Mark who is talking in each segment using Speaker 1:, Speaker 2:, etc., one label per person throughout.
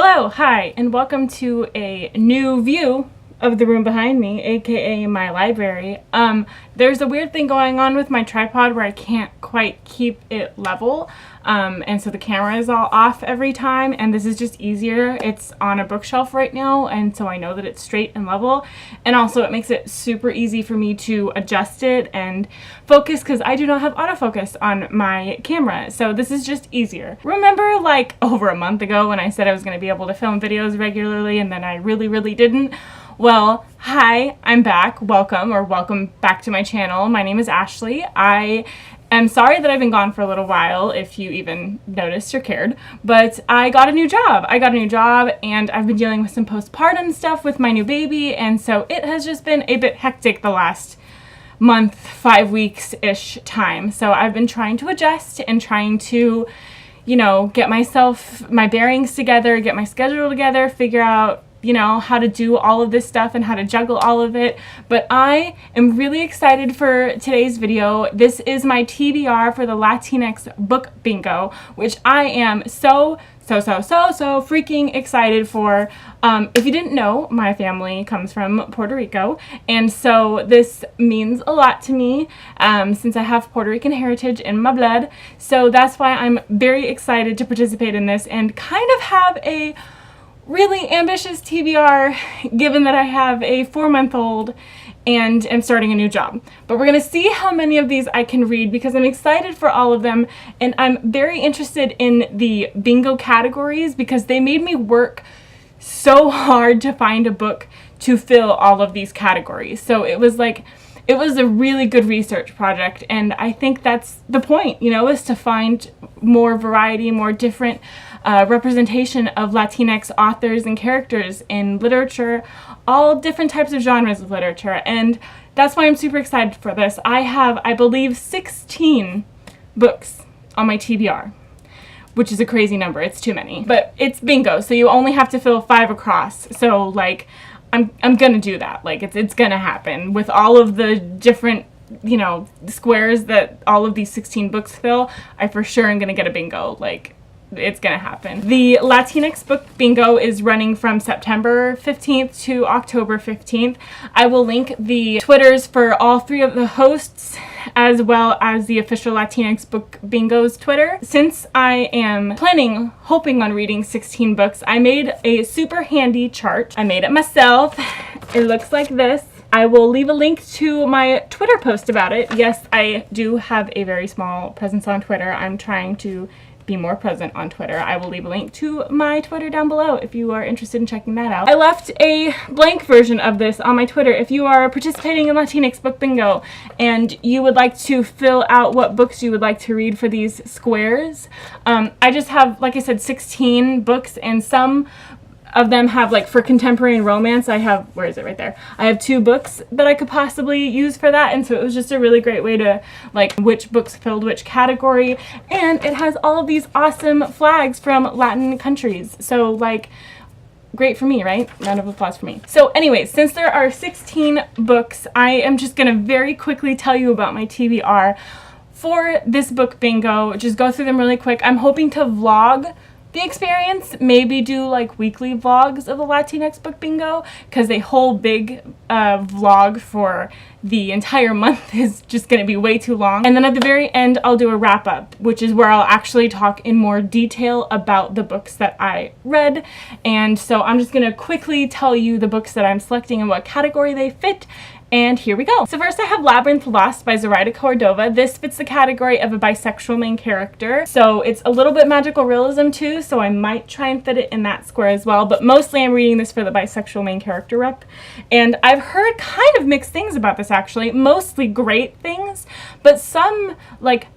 Speaker 1: Hello, hi, and welcome to a new view of the room behind me, aka my library. There's a weird thing going on with my tripod where I can't quite keep it level, and so the camera is all off every time, and this is just easier. It's on a bookshelf right now, and so I know that it's straight and level, and also it makes it super easy for me to adjust it and focus because I do not have autofocus on my camera, so this is just easier. Remember like over a month ago when I said I was going to be able to film videos regularly and then I really didn't? Well, hi, I'm back. Welcome back to my channel. My name is Ashley. I am sorry that I've been gone for a little while, if you even noticed or cared, but I got a new job. And I've been dealing with some postpartum stuff with my new baby, and so it has just been a bit hectic the last month, 5 weeks-ish time. So I've been trying to adjust and trying to, get my bearings together, get my schedule together, figure out how to do all of this stuff and how to juggle all of it. But I am really excited for today's video. This is my TBR for the Latinx book bingo, which I am so freaking excited for. If you didn't know, my family comes from Puerto Rico, and so this means a lot to me since I have Puerto Rican heritage in my blood. So that's why I'm very excited to participate in this and kind of have a really ambitious TBR, given that I have a 4-month-old and am starting a new job. But we're gonna see how many of these I can read because I'm excited for all of them, and I'm very interested in the bingo categories because they made me work so hard to find a book to fill all of these categories. So it was a really good research project, and I think that's the point, is to find more variety, more different representation of Latinx authors and characters in literature, all different types of genres of literature, and that's why I'm super excited for this. I have, I believe, 16 books on my TBR, which is a crazy number. It's too many, but it's bingo, so you only have to fill 5 across. So I'm gonna do that. It's gonna happen with all of the different squares that all of these 16 books fill. I for sure am gonna get a bingo. It's gonna happen. The Latinx book bingo is running from September 15th to October 15th. I will link the Twitters for all 3 of the hosts as well as the official Latinx book bingo's Twitter. Since I am hoping on reading 16 books, I made a super handy chart. I made it myself. It looks like this. I will leave a link to my Twitter post about it. Yes, I do have a very small presence on Twitter. I'm trying to be more present on Twitter. I will leave a link to my Twitter down below if you are interested in checking that out. I left a blank version of this on my Twitter. If you are participating in Latinx Book Bingo and you would like to fill out what books you would like to read for these squares, I just have, like I said, 16 books, and some of them have, for contemporary and romance, I have, where is it? Right there. I have 2 books that I could possibly use for that, and so it was just a really great way to, which books filled which category, and it has all of these awesome flags from Latin countries, so, great for me, right? Round of applause for me. So anyways, since there are 16 books, I am just gonna very quickly tell you about my TBR for this book bingo. Just go through them really quick. I'm hoping to vlog the experience, maybe do weekly vlogs of the Latinx book bingo, because a whole big vlog for the entire month is just going to be way too long. And then at the very end, I'll do a wrap up, which is where I'll actually talk in more detail about the books that I read. And so I'm just going to quickly tell you the books that I'm selecting and what category they fit. And here we go. So first I have Labyrinth Lost by Zoraida Cordova. This fits the category of a bisexual main character. So it's a little bit magical realism too, so I might try and fit it in that square as well. But mostly I'm reading this for the bisexual main character rep. And I've heard kind of mixed things about this actually. Mostly great things, but some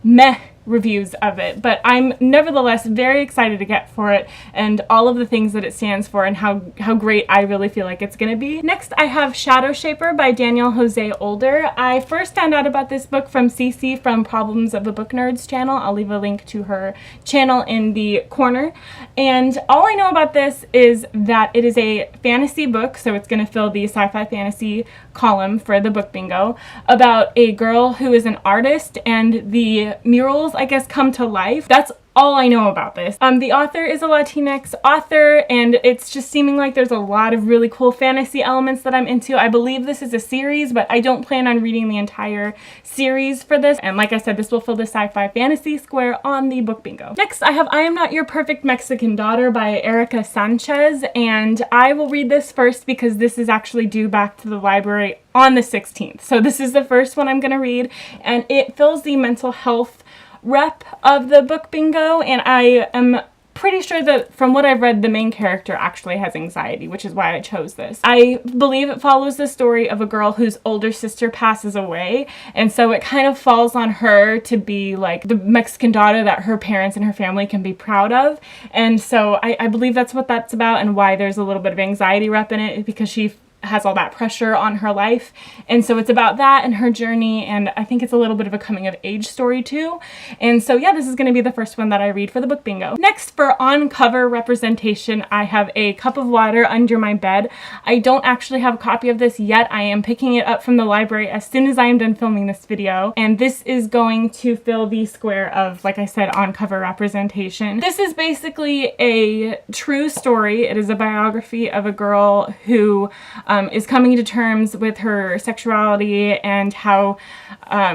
Speaker 1: meh reviews of it, but I'm nevertheless very excited to get for it and all of the things that it stands for and how great I really feel like it's gonna be. Next I have Shadow Shaper by Danielle Jose Older. I first found out about this book from Cece from Problems of the Book Nerds channel. I'll leave a link to her channel in the corner, and all I know about this is that it is a fantasy book, so it's gonna fill the sci-fi fantasy column for the book bingo, about a girl who is an artist, and the murals I guess, come to life. That's all I know about this. The author is a Latinx author, and it's just seeming like there's a lot of really cool fantasy elements that I'm into. I believe this is a series, but I don't plan on reading the entire series for this. And like I said, this will fill the sci-fi fantasy square on the book bingo. Next, I have I Am Not Your Perfect Mexican Daughter by Erica Sanchez, and I will read this first because this is actually due back to the library on the 16th. So this is the first one I'm gonna read, and it fills the mental health rep of the book bingo, and I am pretty sure that from what I've read, the main character actually has anxiety, which is why I chose this. I believe it follows the story of a girl whose older sister passes away, and so it kind of falls on her to be like the Mexican daughter that her parents and her family can be proud of. And so I believe that's what that's about, and why there's a little bit of anxiety rep in it, because she has all that pressure on her life. And so it's about that and her journey, and I think it's a little bit of a coming of age story too. And so yeah, this is going to be the first one that I read for the book bingo. Next, for on-cover representation, I have A Cup of Water Under My Bed. I don't actually have a copy of this yet. I am picking it up from the library as soon as I am done filming this video, and this is going to fill the square of, like I said, on-cover representation. This is basically a true story. It is a biography of a girl who is coming to terms with her sexuality, and how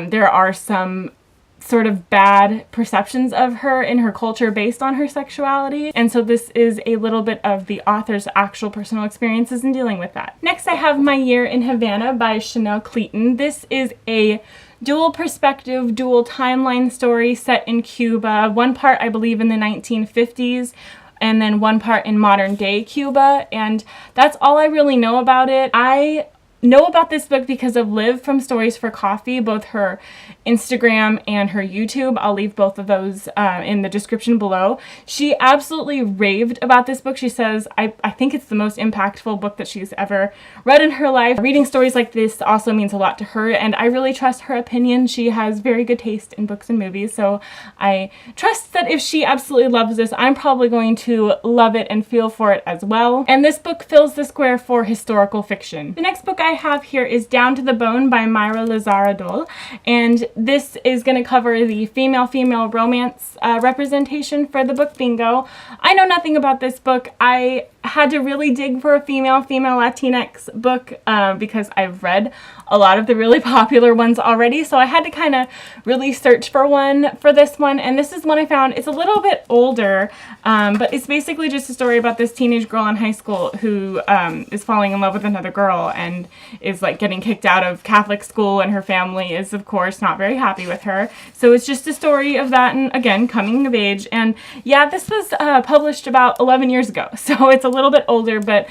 Speaker 1: there are some sort of bad perceptions of her in her culture based on her sexuality. And so this is a little bit of the author's actual personal experiences in dealing with that. Next, I have My Year in Havana by Chanel Clayton. This is a dual perspective, dual timeline story set in Cuba. One part, I believe, in the 1950s, and then one part in modern day Cuba, and that's all I really know about it. I know about this book because of Liv from Stories for Coffee, both her Instagram and her YouTube. I'll leave both of those in the description below. She absolutely raved about this book. She says, I think it's the most impactful book that she's ever read in her life. Reading stories like this also means a lot to her, and I really trust her opinion. She has very good taste in books and movies, so I trust that if she absolutely loves this, I'm probably going to love it and feel for it as well. And this book fills the square for historical fiction. The next book I have here is Down to the Bone by Myra Lazara-Dole, and this is going to cover the female-female romance representation for the book bingo. I know nothing about this book. I had to really dig for a female-female Latinx book because I've read a lot of the really popular ones already, so I had to kind of really search for one for this one, and this is one I found. It's a little bit older, but it's basically just a story about this teenage girl in high school who is falling in love with another girl and is like getting kicked out of Catholic school, and her family is of course not very happy with her. So it's just a story of that, and again, coming of age. And yeah, this was published about 11 years ago, so it's a little bit older, but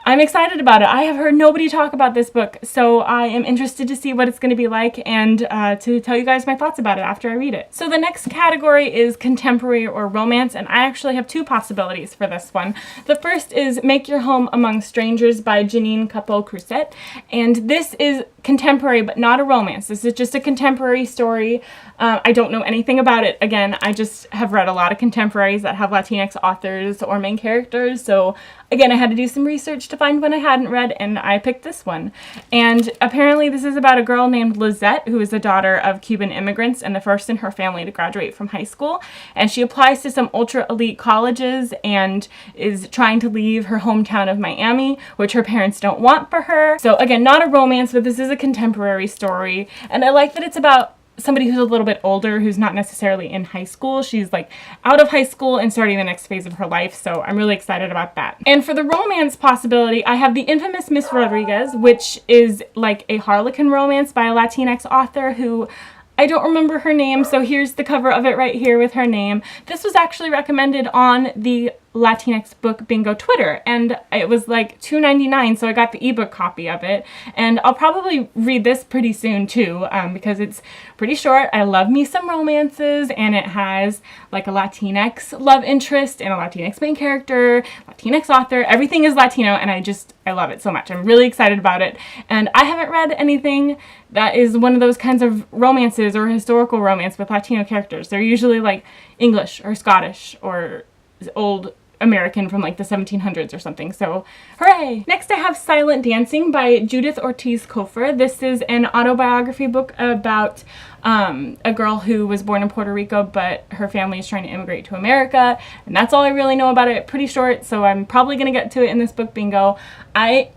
Speaker 1: I'm excited about it. I have heard nobody talk about this book, so I am interested to see what it's going to be like, and to tell you guys my thoughts about it after I read it. So the next category is contemporary or romance, and I actually have two possibilities for this one. The first is Make Your Home Among Strangers by Janine Capot-Crusset, and this is contemporary but not a romance. This is just a contemporary story. I don't know anything about it. Again, I just have read a lot of contemporaries that have Latinx authors or main characters, so again, I had to do some research to find one I hadn't read, and I picked this one. And apparently this is about a girl named Lizette, who is the daughter of Cuban immigrants and the first in her family to graduate from high school. And she applies to some ultra elite colleges and is trying to leave her hometown of Miami, which her parents don't want for her. So again, not a romance, but this is a contemporary story. And I like that it's about somebody who's a little bit older, who's not necessarily in high school. She's like out of high school and starting the next phase of her life, so I'm really excited about that. And for the romance possibility, I have the infamous Miss Rodriguez, which is like a Harlequin romance by a Latinx author who I don't remember her name, so here's the cover of it right here with her name. This was actually recommended on the Latinx Book Bingo Twitter, and it was like $2.99, so I got the ebook copy of it, and I'll probably read this pretty soon too, because it's pretty short. I love me some romances, and it has like a Latinx love interest and a Latinx main character, Latinx author. Everything is Latino, and I love it so much. I'm really excited about it, and I haven't read anything that is one of those kinds of romances or historical romance with Latino characters. They're usually like English or Scottish or old American from like the 1700s or something. So hooray! Next I have Silent Dancing by Judith Ortiz Cofer. This is an autobiography book about a girl who was born in Puerto Rico, but her family is trying to immigrate to America, and that's all I really know about it. Pretty short, so I'm probably gonna get to it in this book bingo. I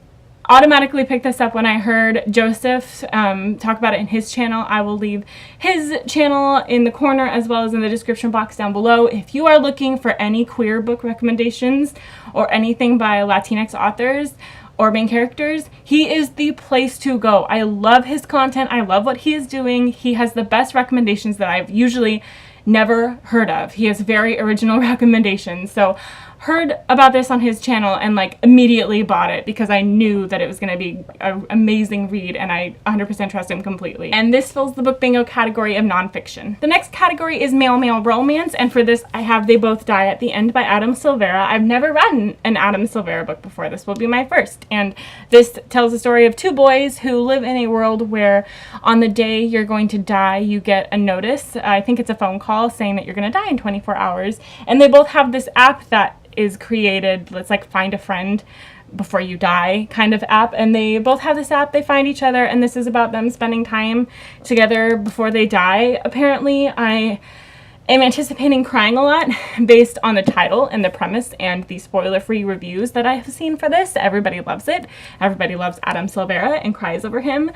Speaker 1: automatically picked this up when I heard Joseph talk about it in his channel. I will leave his channel in the corner as well as in the description box down below. If you are looking for any queer book recommendations or anything by Latinx authors or main characters, he is the place to go. I love his content. I love what he is doing. He has the best recommendations that I've usually never heard of. He has very original recommendations. So heard about this on his channel and like immediately bought it because I knew that it was going to be an amazing read, and I 100% trust him completely. And this fills the book bingo category of nonfiction. The next category is male romance, and for this I have They Both Die at the End by Adam Silvera. I've never read an Adam Silvera book before. This will be my first, and this tells the story of two boys who live in a world where on the day you're going to die you get a notice. I think it's a phone call saying that you're going to die in 24 hours, and they both have this app that is created. Let's like find a friend before you die kind of app, and they both have this app. They find each other, and this is about them spending time together before they die. Apparently I am anticipating crying a lot based on the title and the premise and the spoiler-free reviews that I have seen for this. Everybody loves it. Everybody loves Adam Silvera and cries over him.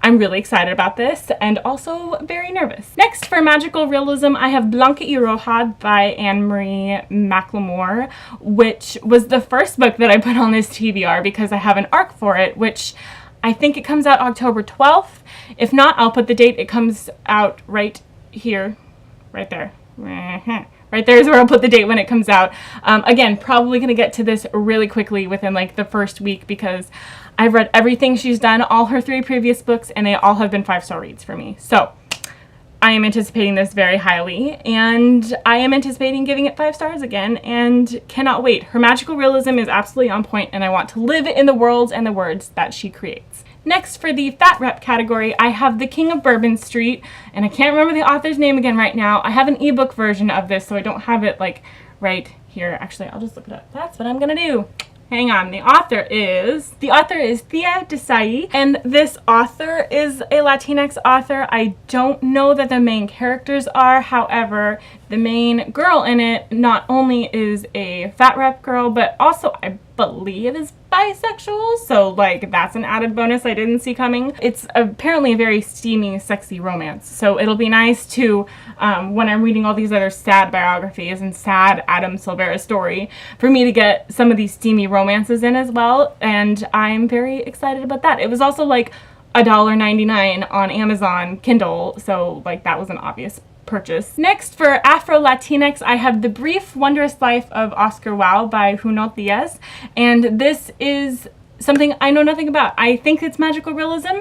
Speaker 1: I'm really excited about this and also very nervous. Next, for magical realism, I have Blanca y Roja by Anne-Marie McLemore, which was the first book that I put on this TBR because I have an arc for it, which I think it comes out October 12th. If not, I'll put the date. It comes out right here. Right there. Right there is where I'll put the date when it comes out. Again, probably going to get to this really quickly within like the first week because I've read everything she's done, all her 3 previous books, and they all have been 5-star reads for me. So I am anticipating this very highly, and I am anticipating giving it 5 stars again and cannot wait. Her magical realism is absolutely on point, and I want to live in the worlds and the words that she creates. Next, for the fat rep category, I have The King of Bourbon Street, and I can't remember the author's name again right now. I have an ebook version of this, so I don't have it like right here. Actually, I'll just look it up. That's what I'm gonna do. Hang on. The author is Thea Desai, and this author is a Latinx author. I don't know that the main characters are. However, the main girl in it not only is a fat rep girl, but also I believe is bisexual, so like that's an added bonus I didn't see coming. It's apparently a very steamy, sexy romance, so it'll be nice to when I'm reading all these other sad biographies and sad Adam Silvera story, for me to get some of these steamy romances in as well, and I'm very excited about that. It was also like $1.99 on Amazon Kindle, so like that was an obvious purchase. Next, for Afro Latinx, I have The Brief Wondrous Life of Oscar Wilde by Junot Diaz, and this is something I know nothing about. I think it's magical realism.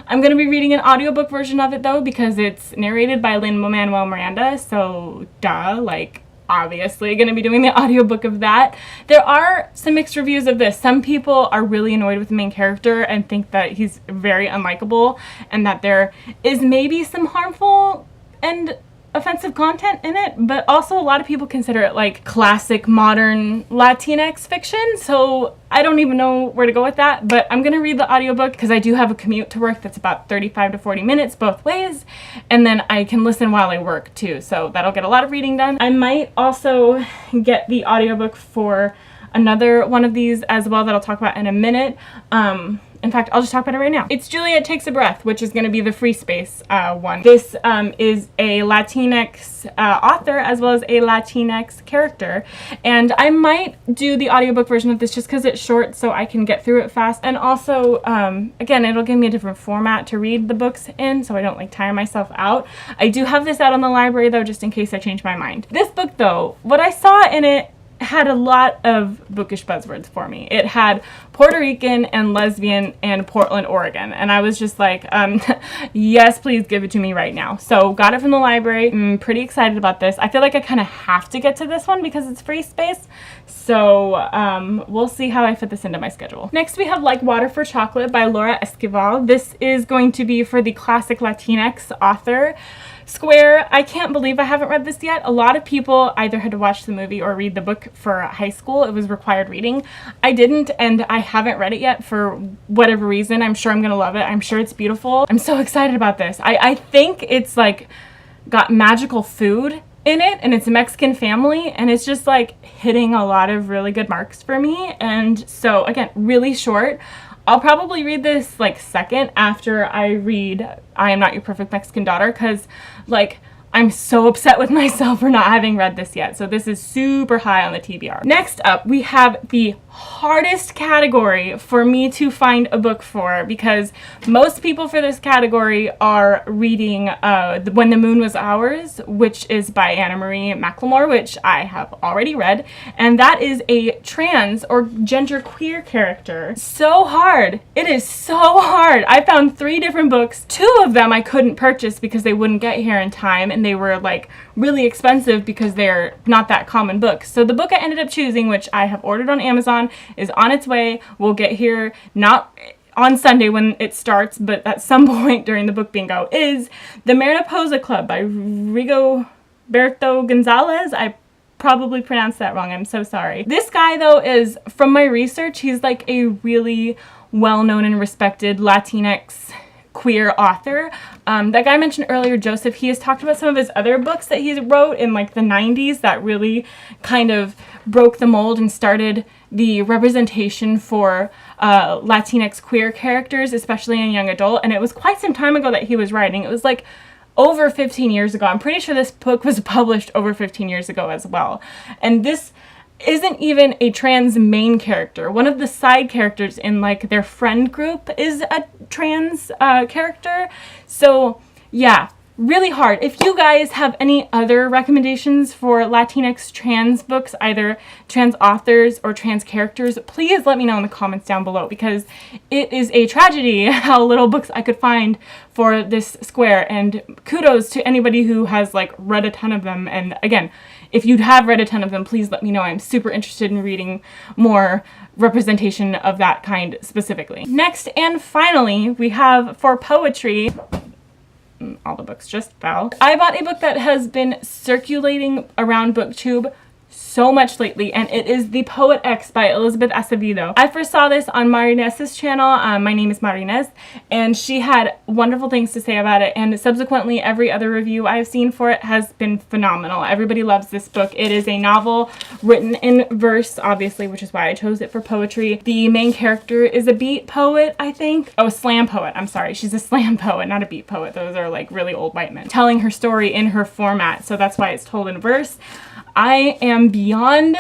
Speaker 1: I'm going to be reading an audiobook version of it though because it's narrated by Lin-Manuel Miranda, so duh, like obviously going to be doing the audiobook of that. There are some mixed reviews of this. Some people are really annoyed with the main character and think that he's very unlikable and that there is maybe some harmful and offensive content in it, but also a lot of people consider it like classic modern Latinx fiction, so I don't even know where to go with that, but I'm gonna read the audiobook because I do have a commute to work that's about 35 to 40 minutes both ways, and then I can listen while I work too, so that'll get a lot of reading done. I might also get the audiobook for another one of these as well that I'll talk about in a minute. In fact, I'll just talk about it right now. It's Juliet Takes a Breath, which is going to be the free space one. This is a Latinx author as well as a Latinx character, and I might do the audiobook version of this just because it's short so I can get through it fast, and also again, it'll give me a different format to read the books in so I don't like tire myself out. I do have this out on the library though, just in case I change my mind. This book though, what I saw in it had a lot of bookish buzzwords for me. It had Puerto Rican and lesbian and Portland, Oregon, and I was just like, yes, please give it to me right now. So got it from the library. I'm pretty excited about this. I feel like I kind of have to get to this one because it's free space, so we'll see how I fit this into my schedule. Next we have Like Water for Chocolate by Laura Esquivel. This is going to be for the classic Latinx author. Square, I can't believe I haven't read this yet. A lot of people either had to watch the movie or read the book for high school. It was required reading. I didn't, and I haven't read it yet for whatever reason. I'm sure I'm gonna love it. I'm sure it's beautiful. I'm so excited about this. I think it's like got magical food in it, and it's a Mexican family, and it's just like hitting a lot of really good marks for me. And so again, really short. I'll probably read this like second after I read I Am Not Your Perfect Mexican Daughter, because like I'm so upset with myself for not having read this yet. So this is super high on the TBR. Next up, we have the hardest category for me to find a book for, because most people for this category are reading When the Moon Was Ours, which is by Anna Marie McLemore, which I have already read, and that is a trans or genderqueer character. So hard. It is so hard. I found 3 different books. 2 of them I couldn't purchase because they wouldn't get here in time, and they were like really expensive because they're not that common books. So the book I ended up choosing, which I have ordered on Amazon, is on its way. Will get here not on Sunday when it starts, but at some point during the book bingo, is The Mariposa Club by Rigoberto Gonzalez. I probably pronounced that wrong. I'm so sorry. This guy, though, is, from my research, he's like a really well-known and respected Latinx queer author. That guy I mentioned earlier, Joseph, he has talked about some of his other books that he wrote in like the 90s that really kind of broke the mold and started the representation for Latinx queer characters, especially in young adult. And it was quite some time ago that he was writing. It was like over 15 years ago. I'm pretty sure this book was published over 15 years ago as well. And this isn't even a trans main character. One of the side characters in like their friend group is a trans character. So yeah, really hard. If you guys have any other recommendations for Latinx trans books, either trans authors or trans characters, please let me know in the comments down below, because it is a tragedy how little books I could find for this square. And kudos to anybody who has like read a ton of them. And again, if you have read a ton of them, please let me know. I'm super interested in reading more representation of that kind specifically. Next and finally, we have for poetry, all the books just fell. I bought a book that has been circulating around BookTube so much lately, and it is The Poet X by Elizabeth Acevedo. I first saw this on Marinez's channel. My name is Marinez, and she had wonderful things to say about it, and subsequently every other review I've seen for it has been phenomenal. Everybody loves this book. It is a novel written in verse, obviously, which is why I chose it for poetry. The main character is a beat poet, I think. Oh, a slam poet. I'm sorry. She's a slam poet, not a beat poet. Those are like really old white men telling her story in her format, so that's why it's told in verse. I am beyond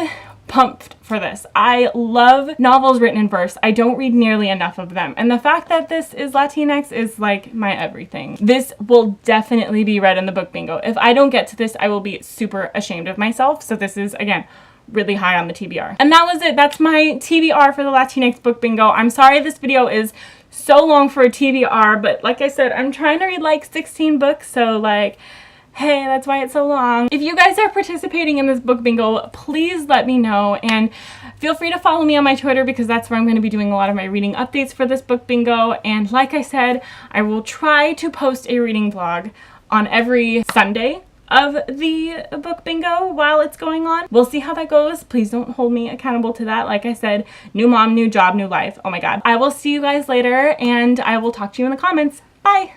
Speaker 1: pumped for this. I love novels written in verse. I don't read nearly enough of them. And the fact that this is Latinx is like my everything. This will definitely be read in the book bingo. If I don't get to this, I will be super ashamed of myself. So this is, again, really high on the TBR. And that was it. That's my TBR for the Latinx book bingo. I'm sorry this video is so long for a TBR, but like I said, I'm trying to read like 16 books, so like, hey, that's why it's so long. If you guys are participating in this book bingo, please let me know, and feel free to follow me on my Twitter, because that's where I'm going to be doing a lot of my reading updates for this book bingo. And like I said, I will try to post a reading vlog on every Sunday of the book bingo while it's going on. We'll see how that goes. Please don't hold me accountable to that. Like I said, new mom, new job, new life. Oh my god. I will see you guys later, and I will talk to you in the comments. Bye!